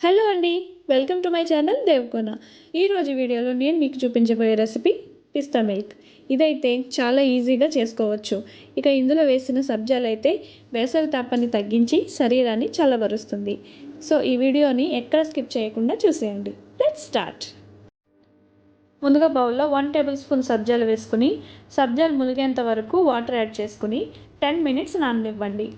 Hello అండి, welcome to my channel దేవకోన. ఈరోజు వీడియోలో నేను మీకు చూపించబోయే రెసిపీ పిస్తా మిల్క్. ఇదైతే చాలా ఈజీగా చేసుకోవచ్చు. ఇక ఇందులో వేసిన సబ్జాలు అయితే వేసవి తాపాన్ని తగ్గించి శరీరాన్ని చల్లబరుస్తుంది. సో ఈ వీడియోని ఎక్కడ స్కిప్ చేయకుండా చూసేయండి. Let's start. ముందుగా బౌల్లో 1 టేబుల్ స్పూన్ సబ్జాలు వేసుకుని సబ్జాలు ములిగేంత వరకు వాటర్ యాడ్ చేసుకుని 10 మినిట్స్ నాననివ్వండి.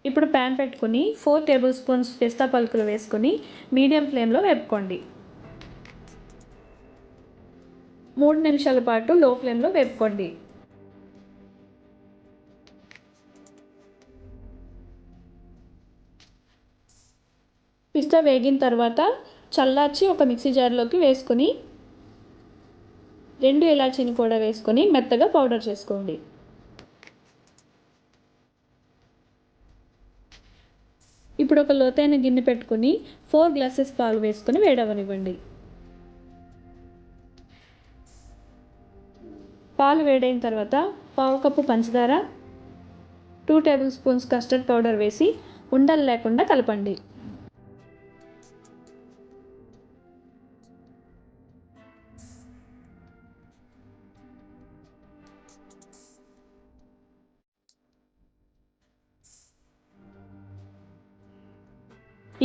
ఇప్పుడు ప్యాన్ పెట్టుకుని 4 టేబుల్ స్పూన్స్ పిస్తా పలుకులు వేసుకుని మీడియం ఫ్లేమ్లో వేపుకోండి. 3 నిమిషాల పాటు లో ఫ్లేమ్లో వేపుకోండి. పిస్తా వేగిన తర్వాత చల్లార్చి ఒక మిక్సీ జార్లోకి వేసుకుని 2 ఇలాచీని కూడా వేసుకొని మెత్తగా పౌడర్ చేసుకోండి. ఇప్పుడు ఒక లోతైన గిన్నె పెట్టుకుని 4 గ్లాసెస్ పాలు వేసుకొని వేడవనివ్వండి. పాలు వేడైన తర్వాత 1/2 కప్పు పంచదార, 2 టేబుల్ స్పూన్స్ కస్టర్డ్ పౌడర్ వేసి ఉండలు లేకుండా కలపండి.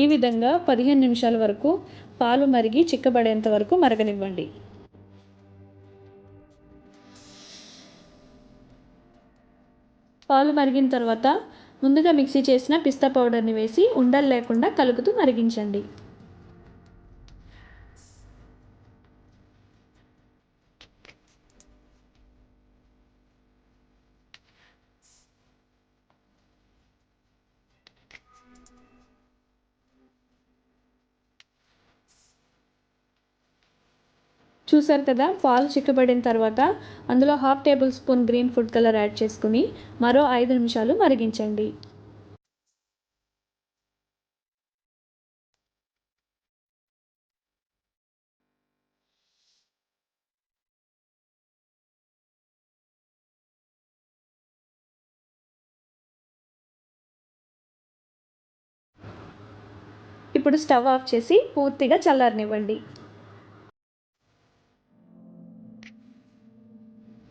ఈ విధంగా 15 నిమిషాల వరకు పాలు మరిగి చిక్కబడేంత వరకు మరగనివ్వండి. పాలు మరిగిన తర్వాత ముందుగా మిక్సీ చేసిన పిస్తా పౌడర్ని వేసి ఉండలు లేకుండా కలుపుతూ మరిగించండి. చూసారు కదా, పాలు చిక్కబడిన తర్వాత అందులో 1/2 table spoon green food colour add చేసుకుని మరో 5 నిమిషాలు మరిగించండి. ఇప్పుడు స్టవ్ ఆఫ్ చేసి పూర్తిగా చల్లారనివ్వండి.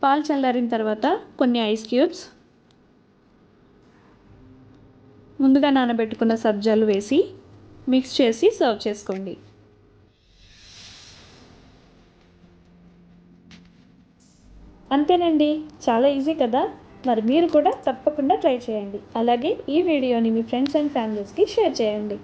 పాలు చల్లారిన తర్వాత కొన్ని ఐస్ క్యూబ్స్, ముందుగా నానబెట్టుకున్న సబ్జాలు వేసి మిక్స్ చేసి సర్వ్ చేసుకోండి. అంతేనండి, చాలా ఈజీ కదా. మరి మీరు కూడా తప్పకుండా ట్రై చేయండి. అలాగే ఈ వీడియోని మీ ఫ్రెండ్స్ అండ్ ఫ్యామిలీస్కి షేర్ చేయండి.